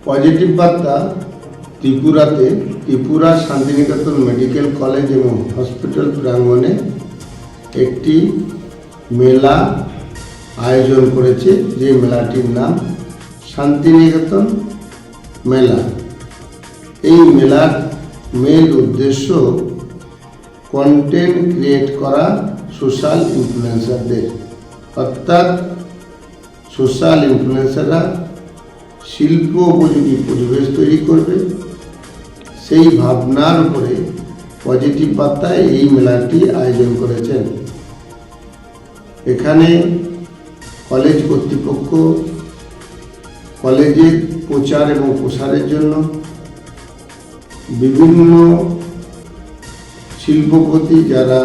Positive বার্তা ত্রিপুরাতে Tripura Santiniketan medical college এবং হসপিটাল প্রাঙ্গণে একটি মেলা আয়োজন করেছে, যে মেলাটির নাম শান্তিনিকেতন মেলা। এই মেলার মেন উদ্দেশ্য কন্টেন্ট ক্রিয়েট করা সোশ্যাল ইনফ্লুয়েন্সারদের, অর্থাৎ সোশ্যাল ইনফ্লুয়েন্সাররা শিল্প উপযোগী পরিবেশ তৈরি করবে, সেই ভাবনার উপরে পজিটিভ বার্তায় এই মেলাটি আয়োজন করেছেন। এখানে কলেজ কর্তৃপক্ষ কলেজের প্রচার এবং প্রসারের জন্য বিভিন্ন শিল্পপতি যারা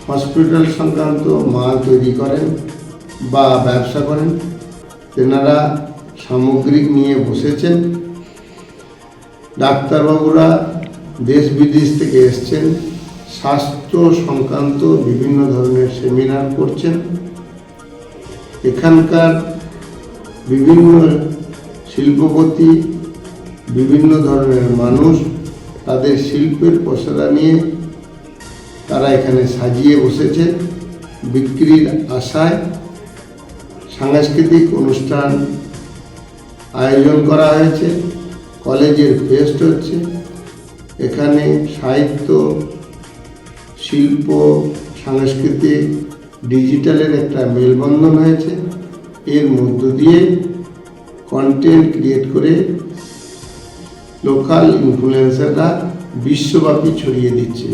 হসপিটাল সংক্রান্ত মাল তৈরি করেন বা ব্যবসা করেন, তেনারা সামগ্রিক নিয়ে বসেছেন। ডাক্তারবাবুরা দেশ বিদেশ থেকে এসছেন, স্বাস্থ্য সংক্রান্ত বিভিন্ন ধরনের সেমিনার করছেন। এখানকার বিভিন্ন শিল্পপতি, বিভিন্ন ধরনের মানুষ তাদের শিল্পের পসরা নিয়ে তারা এখানে সাজিয়ে বসেছে বিক্রির আশায়। সাংস্কৃতিক অনুষ্ঠান আয়োজন করা হয়েছে, কলেজের ফেস্ট হচ্ছে। এখানে সাহিত্য, শিল্প, সাংস্কৃতিক, ডিজিটালের একটা মেলবন্ধন হয়েছে। এর মধ্য দিয়ে কন্টেন্ট ক্রিয়েট করে লোকাল ইনফ্লুয়েন্সাররা বিশ্বব্যাপী ছড়িয়ে দিচ্ছে।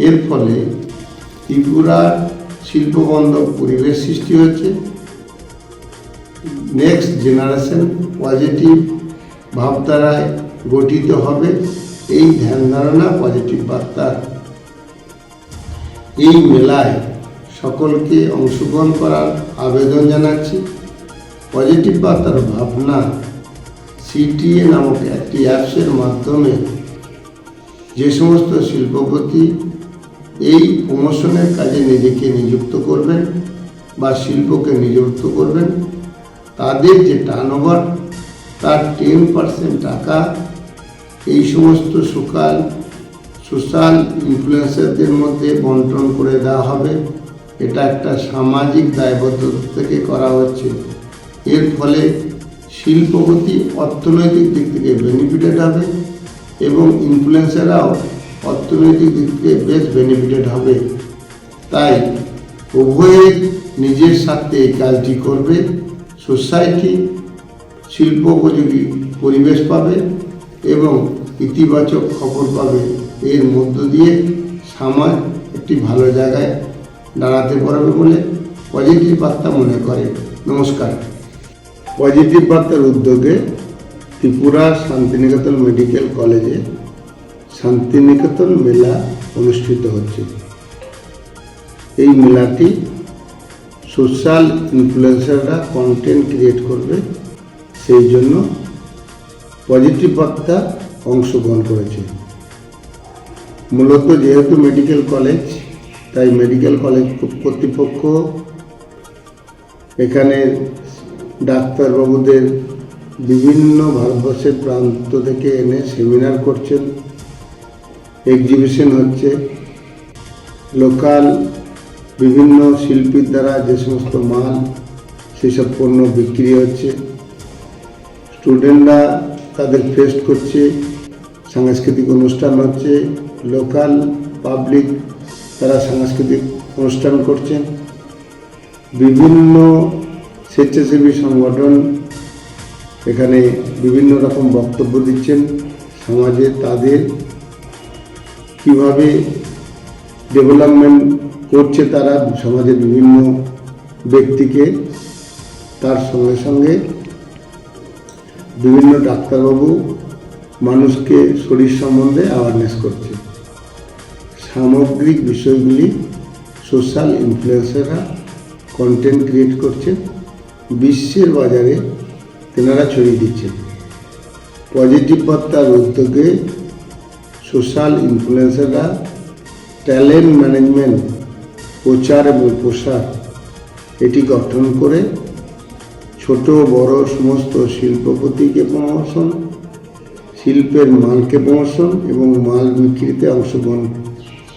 এর ফলে ত্রিপুরার শিল্পবন্ধব পরিবেশ সৃষ্টি হচ্ছে। নেক্সট জেনারেশন পজিটিভ ভাবধারায় গঠিত হবে, এই ধ্যান ধারণা পজিটিভ বার্তার। এই মেলায় সকলকে অংশগ্রহণ করার আবেদন জানাচ্ছি। পজিটিভ বার্তার ভাবনা সিটিএ নামক একটি অ্যাপসের মাধ্যমে যে সমস্ত শিল্পপতি এই প্রমোশনের কাজে নিজেকে নিযুক্ত করবেন বা শিল্পকে নিযুক্ত করবেন, তাদের যে টার্নওভার তার 10% টাকা এই সমস্ত সোশ্যাল ইনফ্লুয়েন্সারদের মধ্যে বন্টন করে দেওয়া হবে। এটা একটা সামাজিক দায়বদ্ধতা থেকে করা হচ্ছে। এর ফলে শিল্পপতি অর্থনৈতিক দিক থেকে বেনিফিটেড হবে এবং ইনফ্লুয়েন্সাররাও অর্থনৈতিক দিক থেকে বেশ বেনিফিটেড হবে। তাই উভয়ে নিজের স্বার্থে এই কাজটি করবে। সোসাইটি শিল্প উপযোগী পরিবেশ পাবে এবং ইতিবাচক খবর পাবে। এর মধ্য দিয়ে সমাজ একটি ভালো জায়গায় দাঁড়াতে পারবে বলে পজিটিভ বার্তা মনে করে। নমস্কার। পজিটিভ বার্তার উদ্যোগে ত্রিপুরা শান্তিনিকেতন মেডিকেল কলেজে শান্তিনিকেতন মেলা অনুষ্ঠিত হচ্ছে। এই মেলাটি সোশ্যাল ইনফ্লুয়েন্সাররা কন্টেন্ট ক্রিয়েট করবে, সেই জন্য পজিটিভ বার্তা অংশগ্রহণ করেছে। মূলত যেহেতু মেডিকেল কলেজ, তাই মেডিকেল কলেজ কর্তৃপক্ষ এখানে ডাক্তারবাবুদের বিভিন্ন ভারতবর্ষের প্রান্ত থেকে এনে সেমিনার করছেন, এক্সিবিশন হচ্ছে। লোকাল বিভিন্ন শিল্পীর দ্বারা যে সমস্ত মাল, সেসব পণ্য বিক্রি হচ্ছে। স্টুডেন্টরা তাদের ফেস্ট করছে, সাংস্কৃতিক অনুষ্ঠান হচ্ছে। লোকাল পাবলিক তারা সাংস্কৃতিক অনুষ্ঠান করছেন। বিভিন্ন স্বেচ্ছাসেবী সংগঠন এখানে বিভিন্ন রকম বক্তব্য দিচ্ছেন। সমাজে তাদের কিভাবে ডেভেলপমেন্ট করছে তারা সমাজের বিভিন্ন ব্যক্তিকে, তার সঙ্গে সঙ্গে বিভিন্ন ডাক্তারবাবু মানুষকে শরীর সম্বন্ধে অ্যাওয়ারনেস করছে। সামগ্রিক বিষয়গুলি সোশ্যাল ইনফ্লুয়েন্সাররা কন্টেন্ট ক্রিয়েট করছে, বিশ্বের বাজারে তেনারা ছড়িয়ে দিচ্ছেন। পজিটিভ বার্তার উদ্যোগে সোশ্যাল ইনফ্লুয়েন্সাররা ট্যালেন্ট ম্যানেজমেন্ট, প্রচার এবং প্রসার এটি গঠন করে ছোট বড় সমস্ত শিল্পপতিকে প্রমোশন, শিল্পের মালকে প্রমোশন এবং মাল বিক্রিতে অংশগ্রহণ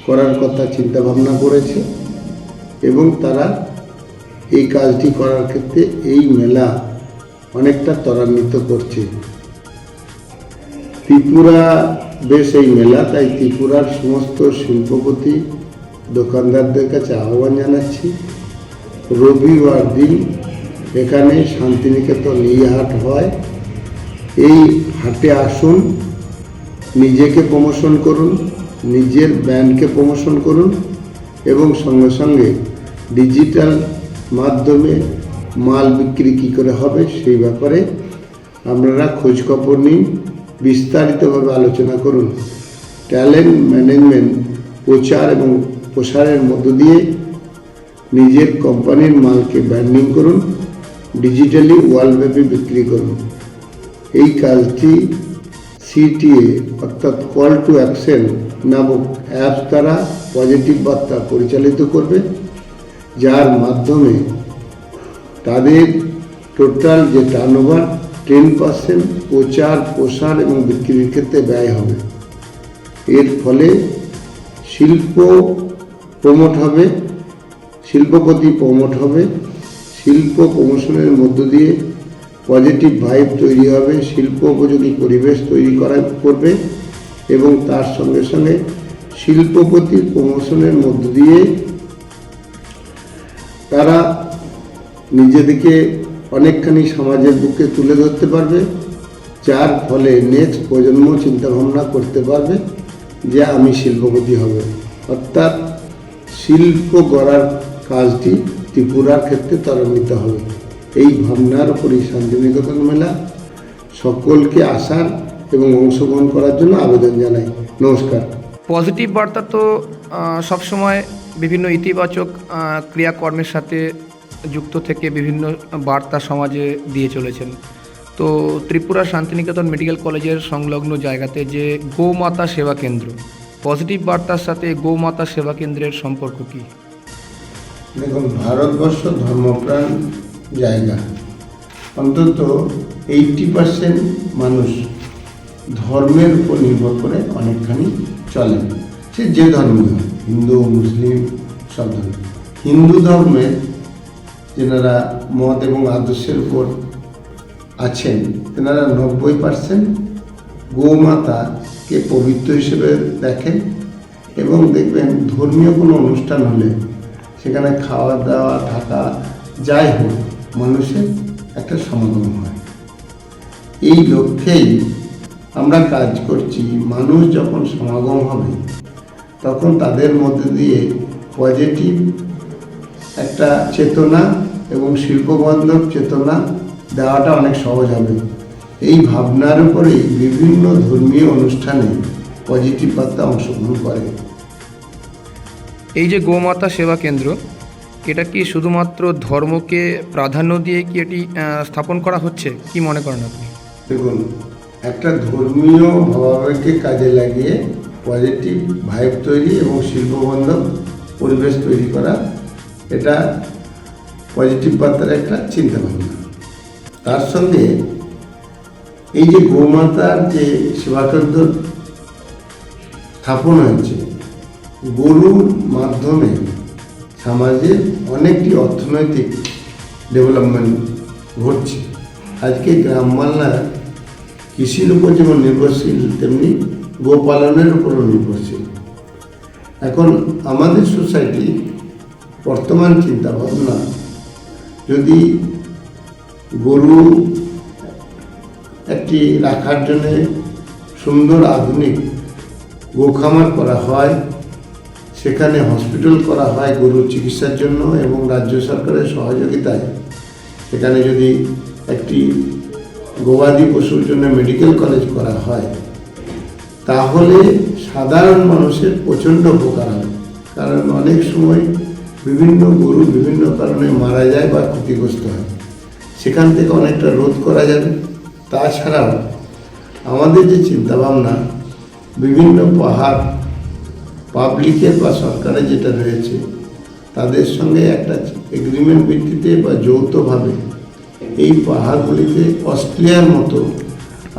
করার কথা চিন্তা ভাবনা করেছে এবং তারা এই কাজটি করার ক্ষেত্রে এই মেলা অনেকটা ত্বরান্বিত করছে। ত্রিপুরা বেশ এই মেলা, তাই ত্রিপুরার সমস্ত শিল্পপতি দোকানদারদের কাছে আহ্বান জানাচ্ছি, রবিবার দিন এখানে শান্তিনিকেতন এই হাট হয়, এই হাটে আসুন, নিজেকে প্রমোশন করুন, নিজের ব্র্যান্ডকে প্রমোশন করুন এবং সঙ্গে সঙ্গে ডিজিটাল মাধ্যমে মাল বিক্রি কী করে হবে সেই ব্যাপারে আপনারা খোঁজখবর নিন, বিস্তারিতভাবে আলোচনা করুন। ট্যালেন্ট ম্যানেজমেন্ট প্রচার এবং প্রসারের মধ্য দিয়ে নিজের কোম্পানির মালকে ব্র্যান্ডিং করুন, ডিজিটালি ওয়ার্ল্ডব্যাপী বিক্রি করুন। এই কাজটি সিটিএ অর্থাৎ কল টু অ্যাকশন নামক অ্যাপস দ্বারা পজিটিভ বার্তা পরিচালিত করবে, যার মাধ্যমে তাদের টোটাল যে টার্নওভার 10% প্রচার প্রসার এবং বিক্রির ক্ষেত্রে ব্যয় হবে। এর ফলে শিল্প প্রমোট হবে, শিল্পপতি প্রমোট হবে, শিল্প প্রমোশনের মধ্য দিয়ে পজিটিভ ভাইব তৈরি হবে, শিল্প উপযোগী পরিবেশ তৈরি করবে এবং তার সঙ্গে সঙ্গে শিল্পপতির প্রমোশনের মধ্য দিয়ে তারা নিজেদেরকে অনেকখানি সমাজের বুকে তুলে ধরতে পারবে, যার ফলে নেক্সট প্রজন্ম চিন্তাভাবনা করতে পারবে যে আমি শিল্পপতি হব। অর্থাৎ শিল্প গড়ার কাজটি ত্রিপুরার ক্ষেত্রে ত্বরান্বিত হবে। এই ভাবনার উপরই শান্তিনিকেতন মেলা। সকলকে আসার এবং অংশগ্রহণ করার জন্য আবেদন জানাই। নমস্কার। পজিটিভ বার্তা তো সবসময় বিভিন্ন ইতিবাচক ক্রিয়াকর্মের সাথে যুক্ত থেকে বিভিন্ন বার্তা সমাজে দিয়ে চলেছেন। তো ত্রিপুরা শান্তিনিকেতন মেডিকেল কলেজের সংলগ্ন জায়গাতে যে গোমাতা সেবা কেন্দ্র, পজিটিভ বার্তার সাথে গোমাতা সেবা কেন্দ্রের সম্পর্ক কী? দেখুন, ভারতবর্ষ ধর্মপ্রাণ জায়গা। অন্তত 80% মানুষ ধর্মের উপর নির্ভর করে অনেকখানি চলেন, সে যে ধর্মীয়, হিন্দু মুসলিম সব ধর্ম। হিন্দু ধর্মের যেনারা মত এবং আদর্শের উপর আছেন তেনারা 90% গোমাতাকে পবিত্র হিসেবে দেখেন এবং দেখবেন ধর্মীয় কোনো অনুষ্ঠান হলে সেখানে খাওয়া দাওয়া থাকা যাই হোক মানুষের একটা সমাগম হয়। এই লক্ষ্যেই আমরা কাজ করছি। মানুষ যখন সমাগম হবে তখন তাদের মধ্যে দিয়ে পজিটিভ একটা চেতনা এবং শিল্পবান্ধব চেতনা দেওয়াটা অনেক সহজ হবে। এই ভাবনার উপরেই বিভিন্ন ধর্মীয় অনুষ্ঠানে পজিটিভ বার্তা অংশগ্রহণ করে। এই যে গোমাতা সেবা কেন্দ্র, এটা কি শুধুমাত্র ধর্মকে প্রাধান্য দিয়ে কি এটি স্থাপন করা হচ্ছে, কি মনে করেন আপনি? দেখুন, একটা ধর্মীয় ভাবাবেগকে কাজে লাগিয়ে পজিটিভ ভাইব তৈরি এবং শিল্পবান্ধব পরিবেশ তৈরি করা, এটা পজিটিভ বার্তার একটা চিন্তাভাবনা। তার সঙ্গে এই যে গোমাতার যে সেবাকেন্দ্র স্থাপন হয়েছে, গরুর মাধ্যমে সমাজের অনেকটি অর্থনৈতিক ডেভেলপমেন্ট ঘটছে। আজকে গ্রাম বাংলার কৃষির উপর যেমন নির্ভরশীল, তেমনি গোপালনের উপরও নির্ভরশীল। এখন আমাদের সোসাইটি বর্তমান চিন্তাভাবনা, যদি গরু একটি রাখার জন্যে সুন্দর আধুনিক গোখামার করা হয়, সেখানে হসপিটাল করা হয় গরুর চিকিৎসার জন্য এবং রাজ্য সরকারের সহযোগিতায় সেখানে যদি একটি গবাদি পশুর জন্য মেডিকেল কলেজ করা হয়, তাহলে সাধারণ মানুষের প্রচণ্ড উপকার হবে। কারণ অনেক সময় বিভিন্ন গরু বিভিন্ন কারণে মারা যায় বা ক্ষতিগ্রস্ত হয়, সেখান থেকে অনেকটা রোধ করা যাবে। তাছাড়াও আমাদের যে চিন্তাভাবনা, বিভিন্ন পাহাড় পাবলিকের বা সরকারের যেটা রয়েছে তাদের সঙ্গে একটা এগ্রিমেন্ট ভিত্তিতে বা যৌথভাবে এই পাহাড়গুলিতে অস্ট্রেলিয়ার মতো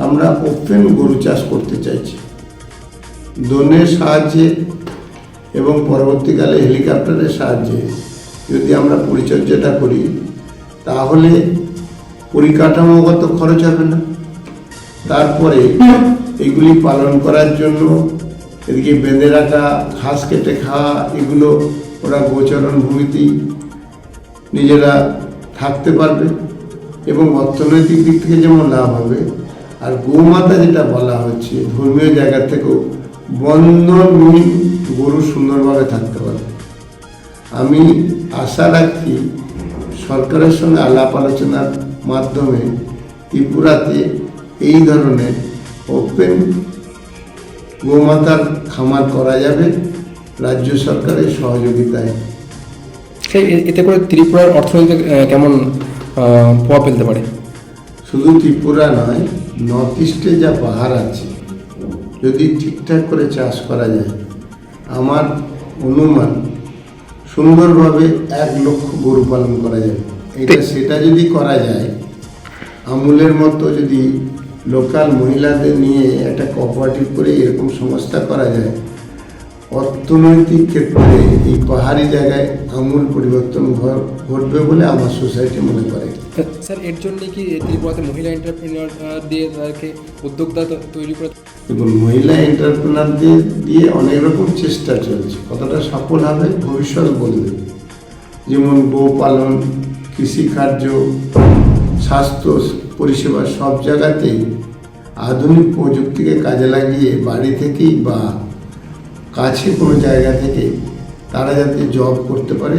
আমরা ওপেন গরু চাষ করতে চাইছি। ড্রোনের সাহায্যে এবং পরবর্তীকালে হেলিকপ্টারের সাহায্যে যদি আমরা পরিচর্যাটা করি তাহলে পরিকাঠামোগত খরচ হবে না। তারপরে এগুলি পালন করার জন্য এদিকে বেঁধে রাখা, ঘাস কেটে খাওয়া, এগুলো ওরা গোচরণ ভূমিতেই নিজেরা থাকতে পারবে এবং অর্থনৈতিক দিক থেকে যেমন লাভ হবে, আর গৌমাতা যেটা বলা হচ্ছে ধর্মীয় জায়গা থেকেও বন্ধনহীন গরু সুন্দরভাবে থাকতে পারবে। আমি আশা রাখছি সরকারের সঙ্গে আলাপ আলোচনার মাধ্যমে ত্রিপুরাতে এই ধরনের ওপেন গোমাতার খামার করা যাবে রাজ্য সরকারের সহযোগিতায়। এতে করে ত্রিপুরার অর্থনীতিতে কেমন প্রভাব ফেলতে পারে? শুধু ত্রিপুরা নয়, নর্থ ইস্টে যা পাহাড় আছে যদি ঠিকঠাক করে চাষ করা যায়, আমার অনুমান সুন্দরভাবে 1 লক্ষ গরু পালন করা যাবে। সেটা যদি করা যায়, আমুলের মতো যদি লোকাল মহিলাদের নিয়ে একটা কোঅপারেটিভ করে এরকম সংস্থা করা যায়, অর্থনৈতিক ক্ষেত্রে এই পাহাড়ি জায়গায় আমূল পরিবর্তন ঘটবে বলে আমার সোসাইটি মনে করে। স্যার, এর জন্য কি ত্রিপুরাতে মহিলা এন্টারপ্রেনিয়র দিয়ে তাদেরকে উদ্যোক্তা তৈরি করে? এবং মহিলা এন্টারপ্রেনারদের দিয়ে অনেক রকম চেষ্টা চলছে, কতটা সফল হবে ভবিষ্যৎ বলবে। যেমন গোপালন, কৃষিকার্য, স্বাস্থ্য পরিষেবা সব জায়গাতেই আধুনিক প্রযুক্তিকে কাজে লাগিয়ে বাড়ি থেকেই বা কাছে কোনো জায়গা থেকে তারা যাতে জব করতে পারে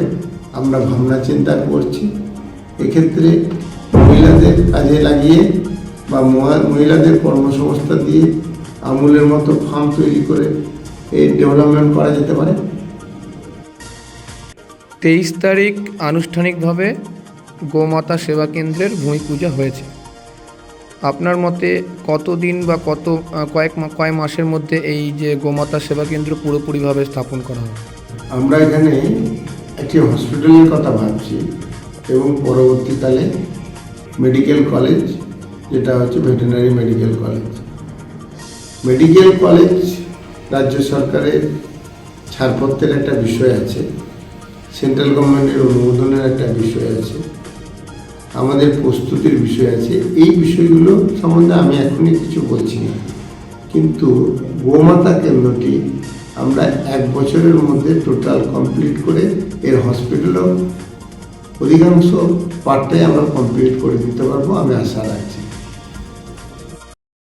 আমরা ভাবনা চিন্তা করছি। এক্ষেত্রে মহিলাদের কাজে লাগিয়ে বা মহিলাদের কর্মসংস্থান দিয়ে আমুলের মতো ফার্ম তৈরি করে এই ডেভেলপমেন্ট করা যেতে পারে। 23 তারিখ আনুষ্ঠানিকভাবে গোমাতা সেবা কেন্দ্রের ভূমি পূজা হয়েছে। আপনার মতে কতদিন বা কয়েক মাসের মধ্যে এই যে গোমাতা সেবা কেন্দ্র পুরোপুরিভাবে স্থাপন করা হবে? আমরা এখানে একটি হসপিটালের কথা ভাবছি এবং পরবর্তীকালে মেডিকেল কলেজ, যেটা হচ্ছে veterinary medical college. Medical college রাজ্য সরকারের ছাড়পত্রের একটা বিষয় আছে, সেন্ট্রাল গভর্নমেন্টের অনুমোদনের একটা বিষয় আছে, আমাদের প্রস্তুতির বিষয় আছে। এই বিষয়গুলো সম্বন্ধে আমি এখনই কিছু বলছি না, কিন্তু গোমাতা কেন্দ্রটি আমরা 1 বছরের মধ্যে টোটাল কমপ্লিট করে এর হসপিটালও অধিকাংশ পার্টটাই আমরা কমপ্লিট করে দিতে পারবো, আমি আশা রাখছি।